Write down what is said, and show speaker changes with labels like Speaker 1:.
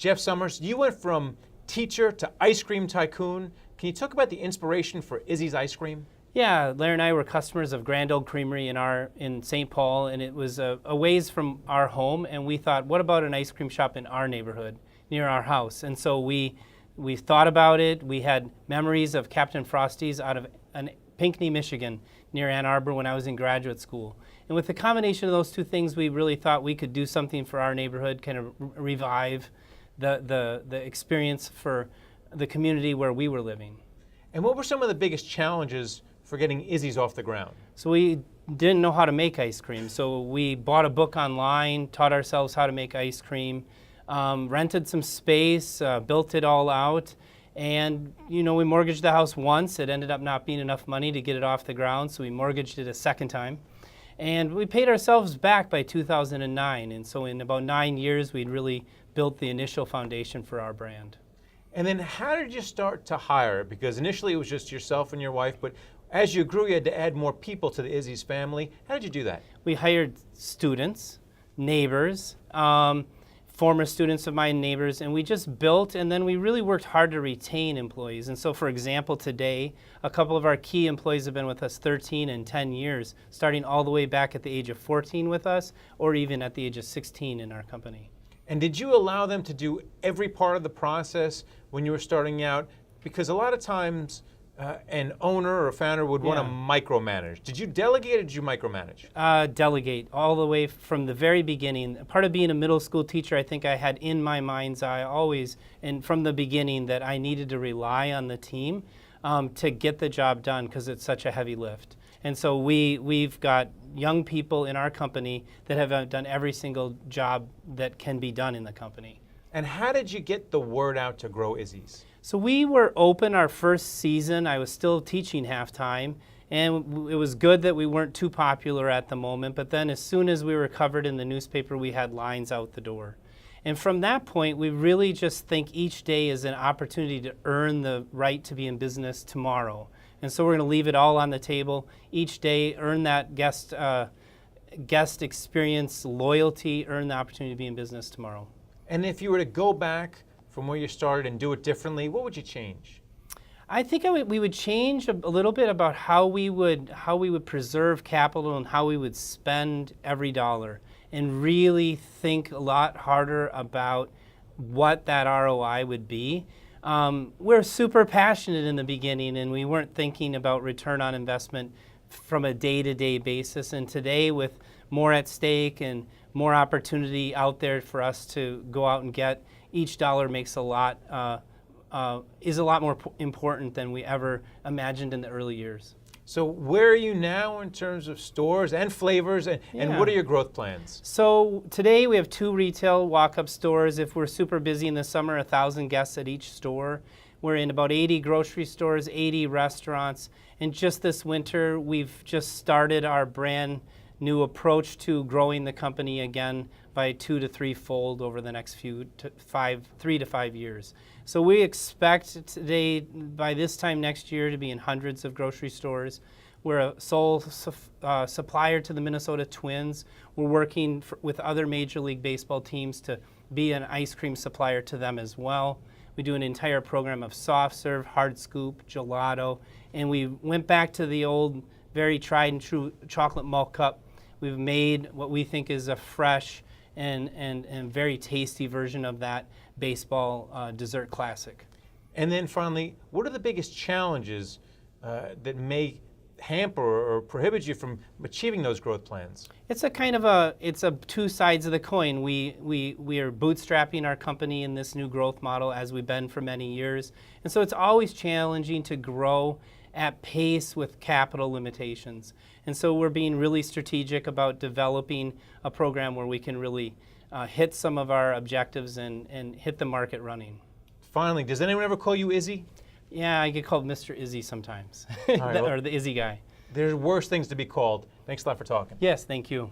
Speaker 1: Jeff Sommers, you went from teacher to ice cream tycoon. Can you talk about the inspiration for Izzy's ice cream?
Speaker 2: Yeah, Larry and I were customers of Grand Old Creamery in St. Paul, and it was a ways from our home, and we thought, what about an ice cream shop in our neighborhood, near our house? And so we thought about it. We had memories of Captain Frosty's out of Pinckney, Michigan, near Ann Arbor when I was in graduate school. And with the combination of those two things, we really thought we could do something for our neighborhood, kind of revive the experience for the community where we were living.
Speaker 1: And what were some of the biggest challenges for getting Izzy's off the ground?
Speaker 2: So we didn't know how to make ice cream, so we bought a book online, taught ourselves how to make ice cream, rented some space, built it all out, and we mortgaged the house once. It ended up not being enough money to get it off the ground, so we mortgaged it a second time. And we paid ourselves back by 2009, and so in about 9 years we'd really built the initial foundation for our brand.
Speaker 1: And then how did you start to hire? Because initially it was just yourself and your wife, but as you grew, you had to add more people to the Izzy's family. How did you do that?
Speaker 2: We hired students, neighbors, former students of mine, neighbors, and we just built, and then we really worked hard to retain employees. And so, for example, today, a couple of our key employees have been with us 13 and 10 years, starting all the way back at the age of 14 with us, or even at the age of 16 in our company.
Speaker 1: And did you allow them to do every part of the process when you were starting out? Because a lot of times, an owner or a founder would want to micromanage. Did you delegate or did you micromanage?
Speaker 2: Delegate all the way from the very beginning. Part of being a middle school teacher, I think I had in my mind's eye always, and from the beginning, that I needed to rely on the team to get the job done because it's such a heavy lift. And so we've got young people in our company that have done every single job that can be done in the company.
Speaker 1: And how did you get the word out to grow Izzy's?
Speaker 2: So we were open our first season. I was still teaching half-time, and it was good that we weren't too popular at the moment, but then as soon as we were covered in the newspaper, we had lines out the door. And from that point, we really just think each day is an opportunity to earn the right to be in business tomorrow. And so we're going to leave it all on the table each day, earn that guest experience, loyalty, earn the opportunity to be in business tomorrow.
Speaker 1: And if you were to go back from where you started and do it differently, what would you change?
Speaker 2: I think we would change a little bit about how we would preserve capital and how we would spend every dollar, and really think a lot harder about what that ROI would be. We're super passionate in the beginning, and we weren't thinking about return on investment from a day-to-day basis. And today, with more at stake and more opportunity out there for us to go out and get, each dollar makes is a lot more important than we ever imagined in the early years.
Speaker 1: So where are you now in terms of stores and flavors, and what are your growth plans?
Speaker 2: So today we have 2 retail walk-up stores. If we're super busy in the summer, 1,000 guests at each store. We're in about 80 grocery stores, 80 restaurants, and just this winter we've just started our brand new approach to growing the company again by 2 to 3-fold over the next 3 to 5 years. So we expect today, by this time next year, to be in hundreds of grocery stores. We're a sole supplier to the Minnesota Twins. We're working with other Major League Baseball teams to be an ice cream supplier to them as well. We do an entire program of soft serve, hard scoop, gelato, and we went back to the old, very tried and true chocolate malt cup. We've made what we think is a fresh and very tasty version of that baseball dessert classic.
Speaker 1: And then finally, what are the biggest challenges that may hamper or prohibit you from achieving those growth plans?
Speaker 2: It's a 2 sides of the coin. We are bootstrapping our company in this new growth model as we've been for many years. And so it's always challenging to grow at pace with capital limitations. And so we're being really strategic about developing a program where we can really hit some of our objectives and hit the market running.
Speaker 1: Finally, does anyone ever call you Izzy?
Speaker 2: Yeah, I get called Mr. Izzy sometimes,
Speaker 1: Right,
Speaker 2: or the Izzy guy.
Speaker 1: There's worse things to be called. Thanks a lot for talking.
Speaker 2: Yes, thank you.